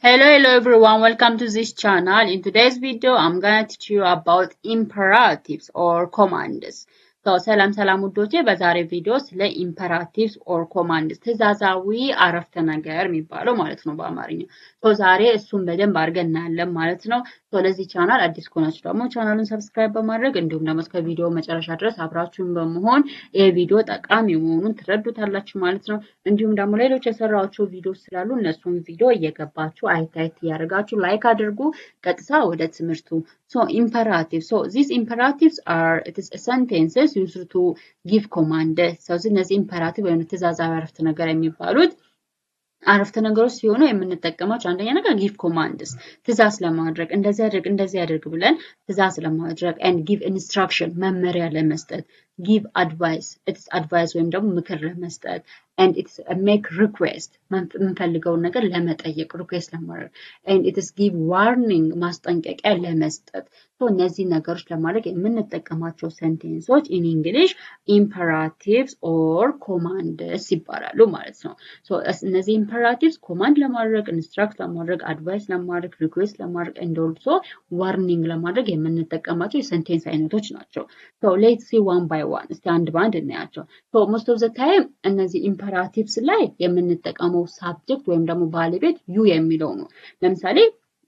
Hello everyone, welcome to this channel. In today's video, I'm gonna teach you about imperatives or commands. ሰላም ውዶቼ በዛሬ ቪዲዮ ስለ imperatives or commands ትእዛዛዊ አረፍተ ነገር የሚባለው ማለት ነው በአማርኛ። ዛሬ እሱን በደንብ አድርገን እናያለን ማለት ነው። ለዚህ ቻናል አዲስ ከሆናችሁ ደግሞ ቻናሉን ሰብስክራይብ በማድረግ እንዲሁም ደግሞ እስከ ቪዲዮ መጨረሻ ድረስ አብራችሁን በመሆን ይሄ ቪዲዮ ጠቃሚ መሆኑን ትረዱታላችሁ ማለት ነው። እንዲሁም ደግሞ ሌሎች የሰራኋቸው ቪዲዮዎች ስላሉ እነሱን ቪዲዮ እየገባችሁ አይታይት ያደርጋችሁ ላይክ አድርጉ። ቀጥታ ወደ ትምህርቱ imperatives. So these imperatives are sentences used to give command. So እነዚህ imperative ወይም ትእዛዛዊ አረፍተ ነገር የሚባሉት አረፍተ ነገሮች ሲሆኑ የምንጠቀማቸው አንደኛ ነገር give commands ትእዛዝ ለማድረግ እንደዚህ አድርግ ብለን ትእዛዝ ለማድረግ and give instruction መመሪያ ለመስጠት give advice it's advice ወይም ደግሞ ምክር ለመስጠት and it's make request የምንፈልገውን ነገር ለመጠየቅ request ለማድረግ and it is give warning ማስጠንቀቂያ ለመስጠት እነዚህ ነገሮች ለማድረግ የምንጠቀማቸው sentences in English imperatives or commands ይባላሉ ማለት ነው እነዚህ imperatives command ለማድረግ instruct ለማድረግ advice ለማድረግ request ለማድረግ and also warning ለማድረግ የምንጠቀማቸው የsentence አይነቶች ናቸው so let's see one by one እስቲ አንድ ባንድ እናያቸው so most of the time እነዚህ imperatives ላይ የምንጠቀመው subject ወይም ደግሞ ባለቤት you የሚለው ነው ለምሳሌ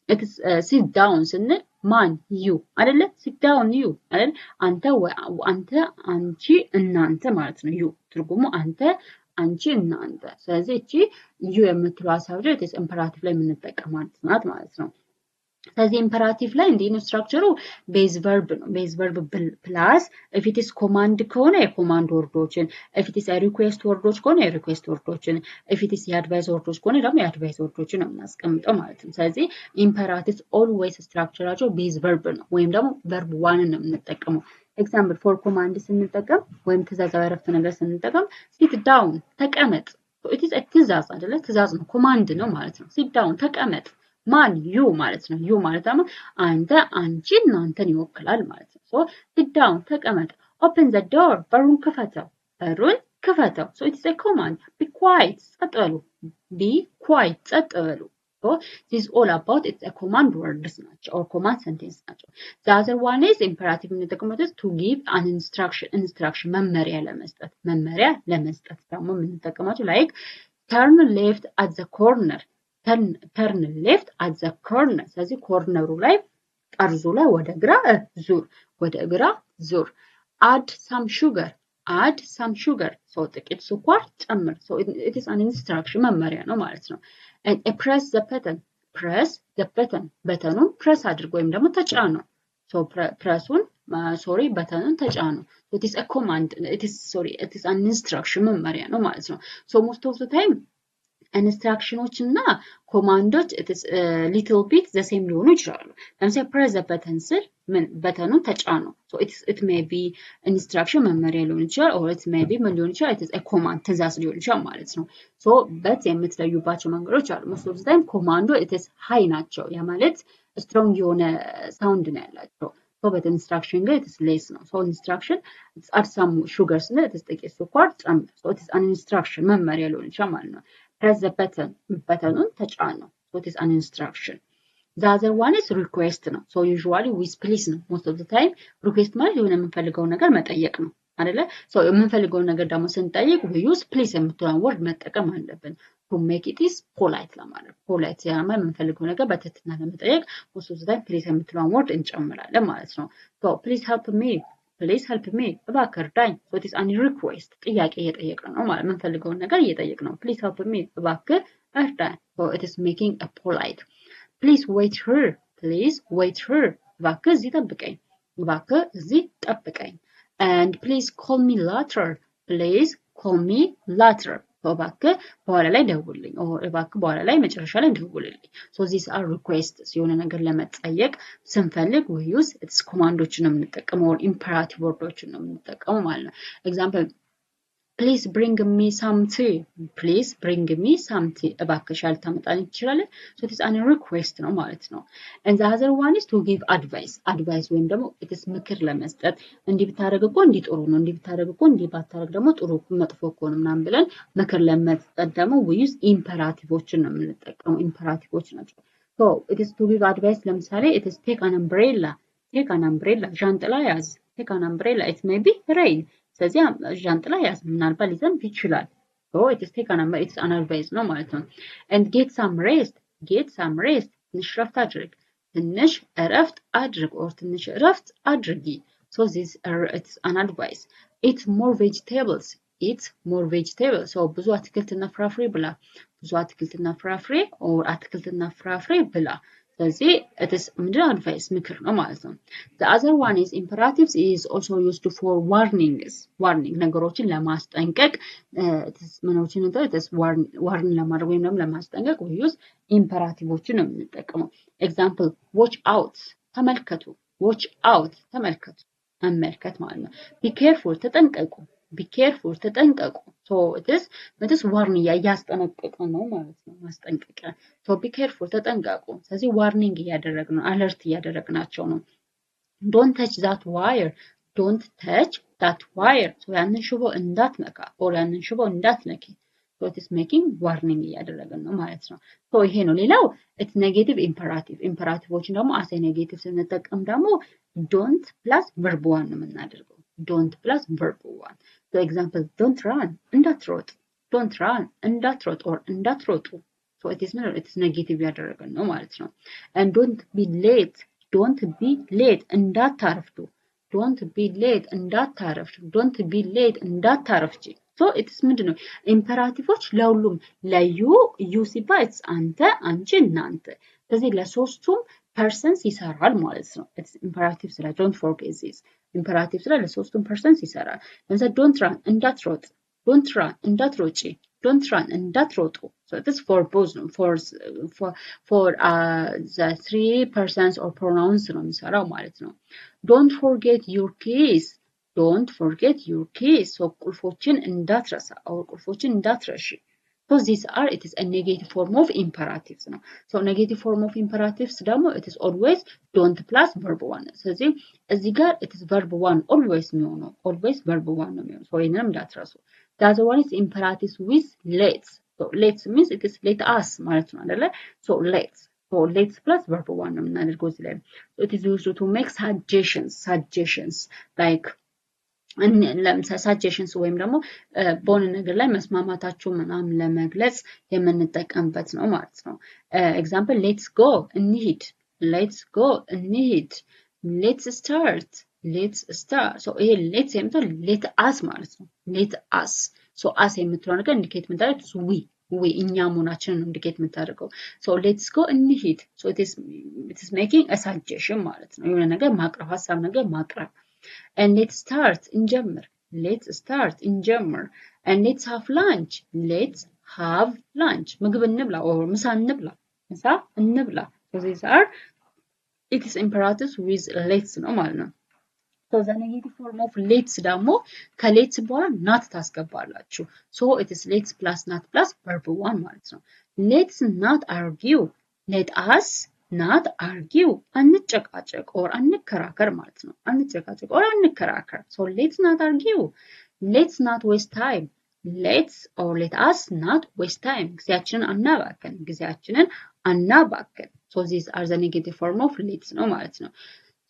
it is sit down ስንል ማን you አይደለ sit down you አይደል አንተ አንቺ እናንተ ማለት ነው you ትርጉሙ አንተ አንቺ እናንተ ስለዚህ እቺ you የምትለው subject is imperative ላይ የምንጠቀማት ናት ማለት ነው ስለዚህ imperative ላይ እንዴት ነው ስትራክቸሩ base verb ነው base verb plus if it is command ከሆነ የኮማንድ ወርዶችን if it is a request ወርዶች ከሆነ የሪኩዌስት ወርዶችን if it is የአድቫይስ ወርዶች ከሆነ ደግሞ የአድቫይስ ወርዶችን ነው የምናስቀምጠው ማለት ነው ስለዚህ imperative always ስትራክቸራቸው base verb ነው ወይም ደግሞ verb 1 ነው የምንጠቀመው example for command ስንጠቀም ወይም ትእዛዛዊ አረፍተ ነገር ስንጠቀም sit down ተቀመጥ so it is a ትእዛዝ አይደለ ትእዛዝ ነው ኮማንድ ነው ማለት ነው sit down ተቀመጥ ማን you ማለት ነው you ማለት ደግሞ አንተ አንቺ እናንተን ይወክላል ማለት ነው so sit down ተቀመጥ open the door በሩን ክፈተው so it is a command be quiet ጸጥ በሉ be quiet ጸጥ በሉ so this is all about it's a command words ናቸው or command sentence ናቸው the other one is imperative የምንጠቀመው to give an instruction መመሪያ ለመስጠት ደግሞ የምንጠቀማቸው like turn left at the corner turn left at the corner ስለዚህ ኮርነሩ ላይ ጠርዙ ላይ ወደ ግራ ዙር add some sugar so ጥቂት ስኳር ጨምር so it is an instruction መመሪያ ነው ማለት ነው and press the button በተኑን press አድርጎ ወይም ደግሞ ተጫኑ so በተኑን ተጫኑ it is a command it is an instruction መመሪያ ነው ማለት ነው so most of the time instructions እና ኮማንዶች it is a little bit the same ሊሆኑ ይችላሉ ለምሳሌ press the button ስል በተኑን ተጫኑ so it may be instruction መመሪያ ሊሆን ይችላል or it may be ምን ሊሆን ይችላል it is a command ትእዛዝ ሊሆን ይችላል ማለት ነው so but የምትለዩባቸው መንገዶች አሉ most of the time ኮማንዶ it is high ናቸው ያ ማለት strong የሆነ ሳውንድ ነው ያላቸው so but instruction ግን it is less ነው so instruction it's add some sugars እና it is ጥቂት ስኳር ጨምር so it is an instruction መመሪያ ሊሆን ይችላል ማለት ነው press the button በተኑን ተጫኑ so it is an instruction the other one is request ነው so usually with please ነው most of the time request ማለት የሆነ የምንፈልገው ነገር መጠየቅ ነው አይደለ so የምንፈልገው ነገር ደግሞ ስንጠይቅ we use please የምትለውን word መጠቀም አለብን to make it is polite ለማለት polite ያማ የምንፈልገው ነገር በትህትና ለመጠየቅ most of the time please የምትለውን word እንጨምራለን ማለት ነው so please help me እባክህ እርዳኝ so it is a request ጥያቄ እየጠየቅን ነው ማለት የምንፈልገውን ነገር እየጠየቅን ነው please help me እባክህ እርዳኝ so it is making a polite please wait here እባክህ እዚህ ጠብቀኝ and please call me later እባክህ በኋላ ላይ ደውልልኝ እባክህ በኋላ ላይ መጨረሻ ላይ ደውልልኝ so these are requests የሆነ ነገር ለመጠየቅ ስንፈልግ we use it's ኮማንዶችን ነው የምንጠቀመው imperative ወርዶችን ነው የምንጠቀመው ማለት ነው example Please bring me some tea. Please bring me some tea. እባክሽ ልታመጣልኝ ትችላለህ? So it is a request ነው ማለት ነው። And the other one is to give advice. Advice ወይም ደግሞ it is ምክር ለመስጠት እንዲህ ብታደርግ እኮ እንዲህ ጥሩ ነው፣ እንዲህ ብታደርግ እኮ እንዲህ ባታደርግ ደግሞ ጥሩ መጥፎ እኮ ነው ምናምን ብለን ምክር ለመስጠት ደግሞ we use ኢምፐራቲቮችን ነው የምንጠቀመው። ኢምፐራቲቮች ናቸው። So it is to give advice ለምሳሌ it is take an umbrella. Take an umbrella. ዣንጥላ ያዝ. Take an umbrella. It may be rain. ስለዚህ ዣንጥላ ያዝ ምናልባት ሊዘንብ ይችላል። So it is take an umbrella. It's an advice ነው ማለት ነው። And get some rest. Get some rest. ትንሽ እረፍት አድርግ። ትንሽ እረፍት አድርግ or ትንሽ እረፍት አድርጊ። So this it's an advice. Eat more vegetables. Eat more vegetables. So ብዙ አትክልትና ፍራፍሬ ብላ። ብዙ አትክልትና ፍራፍሬ or አትክልትና ፍራፍሬ ብላ። ስለዚህ it is advice ምክር ነው ማለት ነው። The other one is imperatives is also used for warnings. Warning ነገሮችን ለማስጠንቀቅ ምኖችን ዋርን ለማድረግ ወይም ደግሞ ለማስጠንቀቅ we use ኢምፐራቲቮችን ነው የምንጠቀመው። Example watch out ተመልከቱ። watch out ተመልከቱ መመልከት ማለት ነው። Be careful ተጠንቀቁ። Be careful ተጠንቀቁ። So it is warning እያስጠነቀቅን ነው ማለት ነው። ማስጠንቀቂያ። So be careful ተጠንቀቁ። ስለዚህ warning እያደረግን ነው፣ alert እያደረግናቸው ነው። Don't touch that wire. Don't touch that wire. So ያንን ሽቦ እንዳትነካ or ያንን ሽቦ እንዳትነኪ። So it is making warning እያደረግን ነው ማለት ነው። So ይሄ ነው። ሌላው it's negative imperative. ኢምፐራቲቮችን ደግሞ as a negative ስንጠቀም ደግሞ don't plus verb one ነው የምናደርገው። Don't plus verb one. So example, don't run, እንዳትሮጥ. Don't run, እንዳትሮጥ or እንዳትሮጡ. So it is negative ያደረገን ነው ማለት ነው። And don't be late. Don't be late, እንዳታረፍዱ. Don't be late, እንዳታረፍዱ. Don't be late, እንዳታረፍጂ. So it is ምንድን ነው? ኢምፐራቲቮች ለሁሉም ለዩ ዩ ሲባል it's አንተ፣ አንቺ፣ እናንተ። ስለዚህ ለሶስቱም persons ይሰራል ማለት ነው። it's imperative ስለ don't forget this. ኢምፐራቲቭ ስለ ለሶስቱም persons ይሰራል። ለምሳሌ don't run እንዳትሮጥ፣ don't run እንዳትሮጪ፣ don't run እንዳትሮጡ። So it is for both for the three persons or pronouns ነው የሚሰራው ማለት ነው። Don't forget your keys. Don't forget your keys. So ቁልፎችን እንዳትረሳ or ቁልፎችን እንዳትረሺ። So these are, it is a negative form of imperatives ነው። So negative form of imperatives ደግሞ it is always don't plus verb one. ስለዚህ እዚህ ጋር it is verb one always የሚሆነው always verb one ነው የሚሆነው። So ይሄንንም እንዳትረሱ። The other one is imperatives with let's. So let's means it is let us ማለት ነው አይደለ? So let's. So let's plus verb one ነው የምናደርገው እዚህ ላይ። So it is used to make suggestions like ለምሳሌ ሳጀሽንስ ወይም ደግሞ በሆነ ነገር ላይ መስማማታችሁ ምናምን ለመግለጽ የምንጠቀምበት ነው ማለት ነው። ኤግዛምፕል ሌትስ ጎ እንሂድ፣ ሌትስ ጎ እንሂድ፣ ሌትስ ስታርት፣ ሌትስ ስታርት። ሶ ይሄ ሌትስ የምትለው ሌት አስ ማለት ነው። ሌት አስ ሶ አስ የምትለው ነገር ኢንዲኬት የምታደርግ ዊ እኛ መሆናችንን ነው ኢንዲኬት የምታደርገው። ሶ ሌትስ ጎ እንሂድ። ሶ ኢት ኢዝ ሜኪንግ አ ሳጀሽን ማለት ነው። የሆነ ነገር ማቅረብ፣ ሀሳብ ነገር ማቅረብ። And let's start እንጀምር። Let's start እንጀምር። And let's have lunch. Let's have lunch. ምግብ እንብላ or ምሳ እንብላ። ምሳ እንብላ. So these are it is imperatives with let's ነው ማለት ነው። So the negative form of let's ደግሞ ከlet's በኋላ not ታስገባላችሁ። So it is let's plus not plus verb one ማለት ነው። Let's not argue. Let us not argue. አንጨቃጨቅ or አንከራከር ማለት ነው። አንጨቃጨቅ or አንከራከር. So let's not argue. Let's not waste time. Let's or let us not waste time. ጊዜያችንን አናባክን። ጊዜያችንን አናባክን. So these are the negative form of let's ነው ማለት ነው።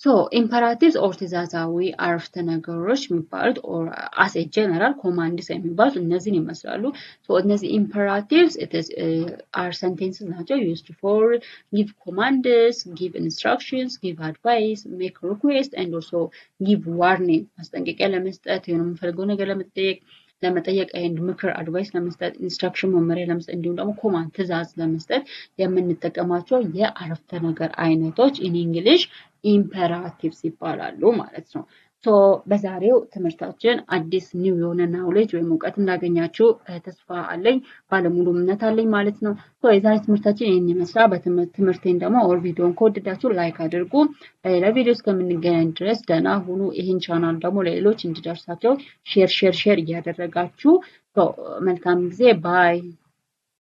So imperatives or ትእዛዛዊ አረፍተ ነገሮች የሚባሉት or as a general commands የሚባሉት እነዚህን ይመስላሉ። So እነዚህ imperatives it is are sentences ናቸው used for give commands, give instructions, give advice, make request and also give warning. ማስጠንቀቂያ ለመስጠት የሆነ የምፈልገው ነገር ለመጠየቅ and ምክር አድቫይስ ለመስጠት ኢንስትራክሽን መመሪያ ለመስጠት እንዲሁም ደግሞ ኮማንድ ትእዛዝ ለመስጠት የምንጠቀማቸው የአረፍተ ነገር አይነቶች in English imperatives ይባላሉ ማለት ነው። ሶ በዛሬው ትምህርታችን አዲስ ኒው የሆነ ናውሌጅ ወይም እውቀት እንዳገኛችሁ ተስፋ አለኝ፣ ባለሙሉ እምነት አለኝ ማለት ነው። ሶ የዛሬ ትምህርታችን ይህን ይመስላል። በትምህርቴን ደግሞ ኦር ቪዲዮን ከወደዳችሁ ላይክ አድርጉ። በሌላ ቪዲዮ እስከምንገናኝ ድረስ ደህና ሁኑ። ይህን ቻናል ደግሞ ለሌሎች እንዲደርሳቸው ሼር እያደረጋችሁ መልካም ጊዜ ባይ